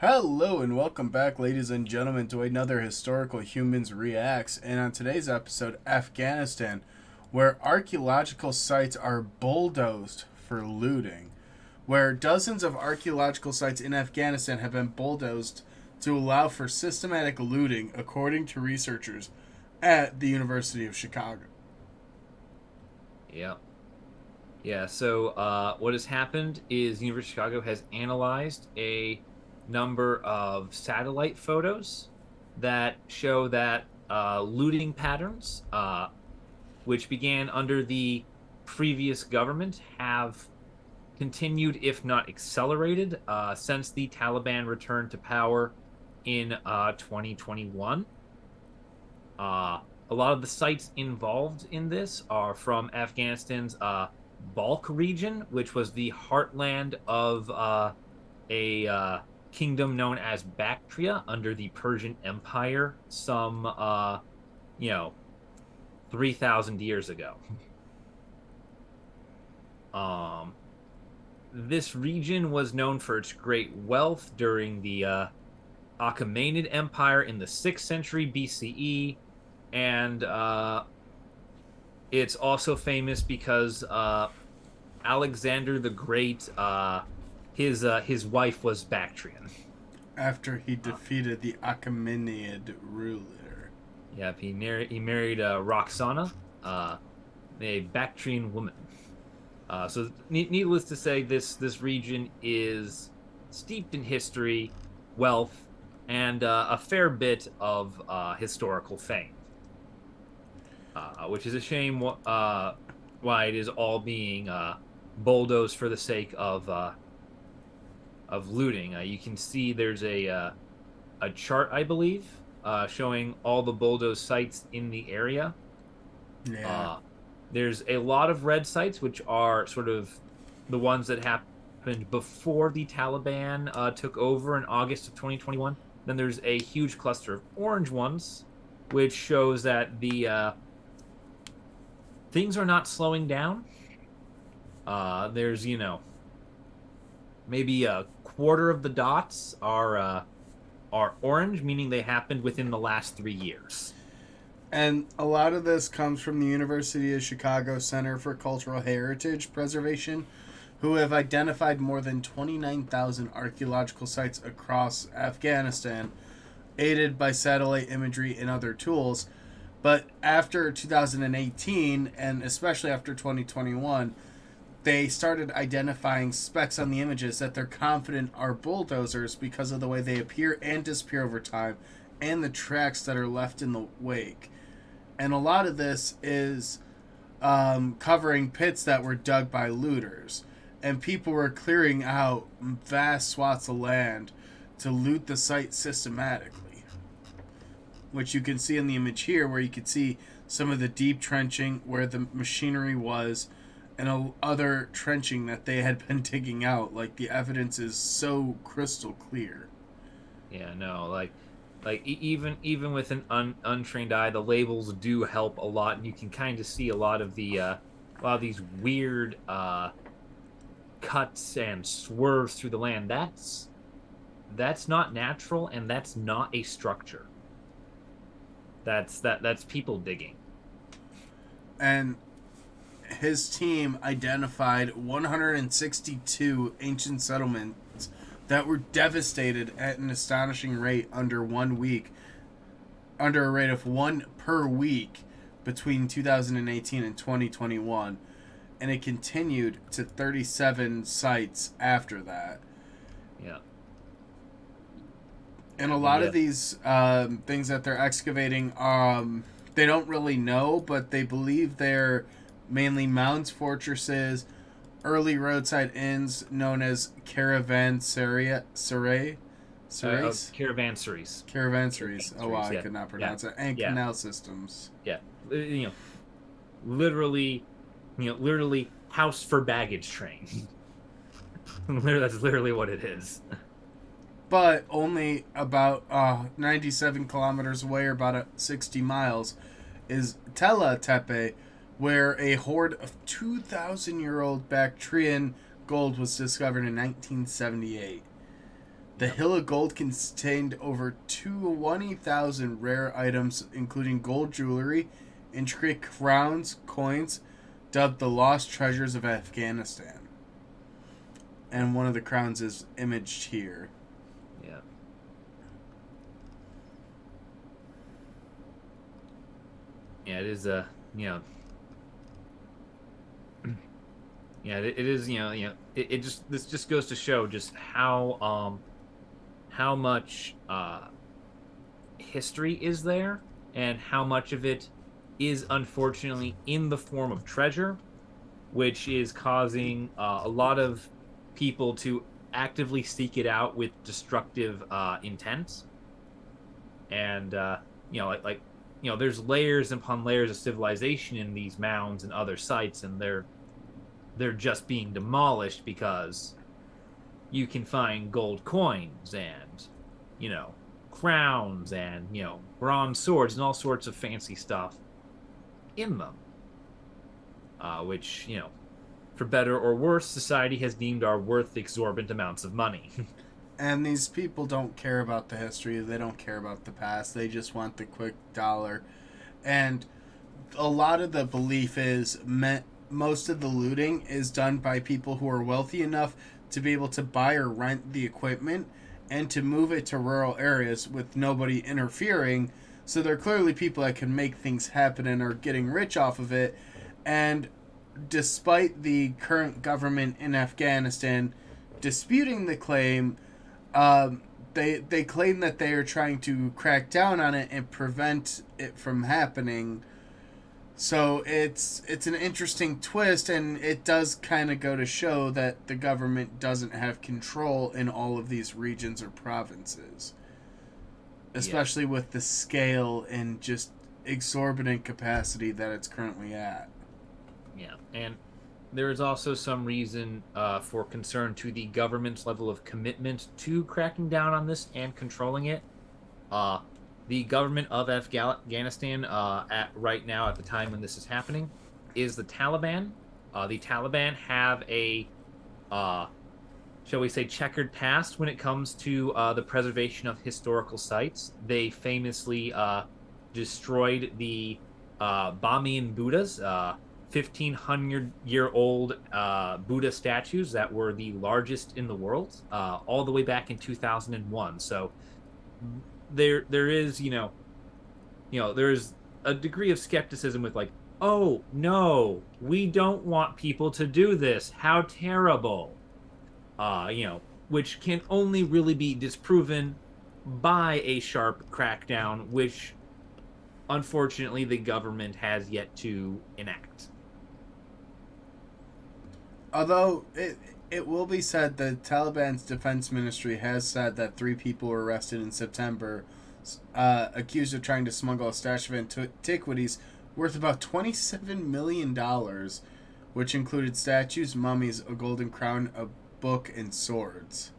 Hello and welcome back, ladies and gentlemen, to another Historical Humans Reacts. And on today's episode, Afghanistan, where archaeological sites are bulldozed for looting, where dozens of archaeological sites in Afghanistan have been bulldozed to allow for systematic looting, according to researchers at the University of Chicago. Yeah. Yeah. So what has happened is the University of Chicago has analyzed a number of satellite photos that show that looting patterns, which began under the previous government, have continued, if not accelerated, since the Taliban returned to power in 2021. A lot of the sites involved in this are from Afghanistan's Balk region, which was the heartland of a kingdom known as Bactria under the Persian Empire some, you know, 3,000 years ago. Um, this region was known for its great wealth during the Achaemenid Empire in the 6th century BCE, and it's also famous because Alexander the Great, his wife was Bactrian. After he Uh, defeated the Achaemenid ruler. yeah, he married Roxana, uh, a Bactrian woman. So needless to say, this region is steeped in history, wealth, and a fair bit of historical fame. Which is a shame. Why it is all being bulldozed for the sake of looting. You can see there's a chart, I believe, showing all the bulldozed sites in the area. Yeah. Uh, there's a lot of red sites, which are sort of the ones that happened before the Taliban took over in August of 2021. Then there's a huge cluster of orange ones, which shows that the things are not slowing down. There's maybe a quarter of the dots are orange, meaning they happened within the last 3 years. And a lot of this comes from the University of Chicago Center for Cultural Heritage Preservation, who have identified more than 29,000 archaeological sites across Afghanistan, aided by satellite imagery and other tools. But after 2018, and especially after 2021, they started identifying specks on the images that they're confident are bulldozers because of the way they appear and disappear over time and the tracks that are left in the wake. And a lot of this is covering pits that were dug by looters. And people were clearing out vast swaths of land to loot the site systematically, which you can see in the image here, where you can see some of the deep trenching where the machinery was and other trenching that they had been digging out. Like, the evidence is so crystal clear. Yeah, no, even with an untrained eye, the labels do help a lot, and you can kind of see a lot of these weird cuts and swerves through the land. That's not natural, and that's not a structure. That's people digging. And his team identified 162 ancient settlements that were devastated at an astonishing rate under a rate of one per week between 2018 and 2021, and it continued to 37 sites after that. Yeah. And a lot The of these things that they're excavating, they don't really know, but they believe they're mainly mounds, fortresses, early roadside inns known as caravanserais. Caravanseries. Caravanseries. Oh, wow, I Yeah. could not Yeah. pronounce it. And Yeah. canal systems. Yeah. You know, literally, literally house for baggage train. That's literally what it is. But only about 97 kilometers away, or about 60 miles, is Tela Tepe, where a hoard of 2,000-year-old Bactrian gold was discovered in 1978. The Yep. Hill of Gold contained over 20,000 rare items, including gold jewelry, intricate crowns, coins, dubbed the Lost Treasures of Afghanistan. Yep. And one of the crowns is imaged here. Yeah. Yeah, it is you know, yeah, it is, it just this just goes to show just how much history is there and how much of it is unfortunately in the form of treasure, which is causing a lot of people to actively seek it out with destructive intent. And there's layers upon layers of civilization in these mounds and other sites, and they're just being demolished because you can find gold coins and you know crowns and bronze swords and all sorts of fancy stuff in them, which for better or worse, society has deemed are worth exorbitant amounts of money. And these people don't care about the history, they don't care about the past, they just want the quick dollar. And a lot of the belief is most of the looting is done by people who are wealthy enough to be able to buy or rent the equipment and to move it to rural areas with nobody interfering. So they're clearly people that can make things happen and are getting rich off of it. And despite the current government in Afghanistan disputing the claim, they claim that they are trying to crack down on it and prevent it from happening. So it's an interesting twist, and it does kind of go to show that the government doesn't have control in all of these regions or provinces, Yeah, especially with the scale and just exorbitant capacity that it's currently at. yeah, and there is also some reason for concern to the government's level of commitment to cracking down on this and controlling it. Uh, the government of Afghanistan, at right now, at the time when this is happening, is the Taliban. The Taliban have a, uh, shall we say, checkered past when it comes to the preservation of historical sites. They famously destroyed the Bamiyan Buddhas, 1,500-year-old Buddha statues that were the largest in the world, all the way back in 2001. So there is there's a degree of skepticism with like, oh no, we don't want people to do this, how terrible, which can only really be disproven by a sharp crackdown, which unfortunately the government has yet to enact. Although it will be said that Taliban's defense ministry has said that 3 people were arrested in September, accused of trying to smuggle a stash of antiquities worth about $27 million, which included statues, mummies, a golden crown, a book, and swords,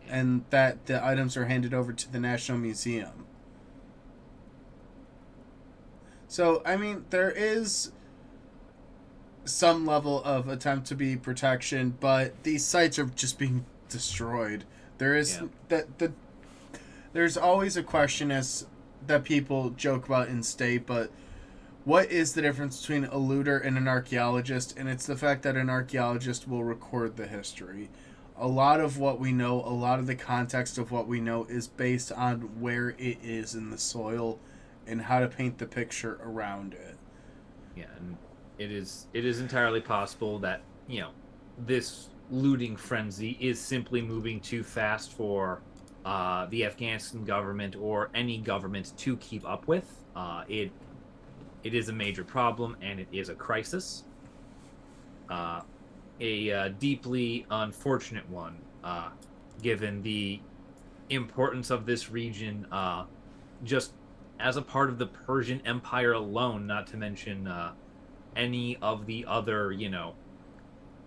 Yeah. and that the items are handed over to the National Museum. So I mean, there is some level of attempt to be protection, but these sites are just being destroyed. There is Yeah. there's always a question as that people joke about in state, but what is the difference between a looter and an archaeologist? And it's the fact that an archaeologist will record the history. A lot of what we know, a lot of the context of what we know is based on where it is in the soil and how to paint the picture around it. Yeah, and it is entirely possible that this looting frenzy is simply moving too fast for the Afghanistan government or any government to keep up with. It is a major problem and it is a crisis, uh, a deeply unfortunate one, given the importance of this region, just as a part of the Persian Empire alone, not to mention any of the other,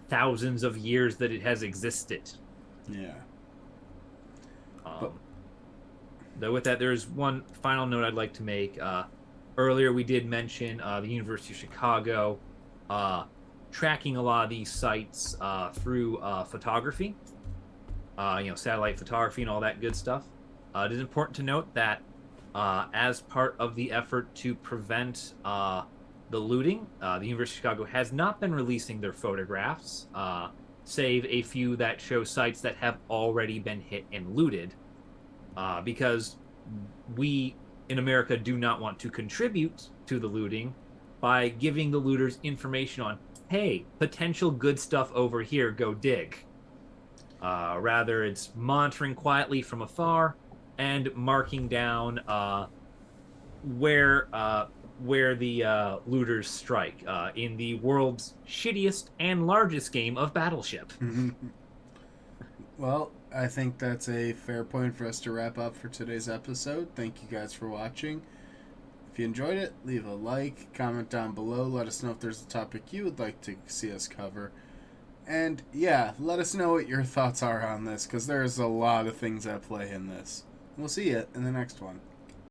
thousands of years that it has existed. Yeah. But Um, though, with that, there's one final note I'd like to make. Earlier, we did mention the University of Chicago uh, tracking a lot of these sites through photography. satellite photography and all that good stuff. It is important to note that as part of the effort to prevent the looting, the University of Chicago has not been releasing their photographs, save a few that show sites that have already been hit and looted, because we in America do not want to contribute to the looting by giving the looters information on, hey, potential good stuff over here, go dig. Rather, it's monitoring quietly from afar and marking down where where the looters strike in the world's shittiest and largest game of Battleship. Well, I think that's a fair point for us to wrap up for today's episode. Thank you guys for watching. If you enjoyed it, leave a like, comment down below, let us know if there's a topic you would like to see us cover. And yeah, let us know what your thoughts are on this, because there's a lot of things at play in this. We'll see you in the next one.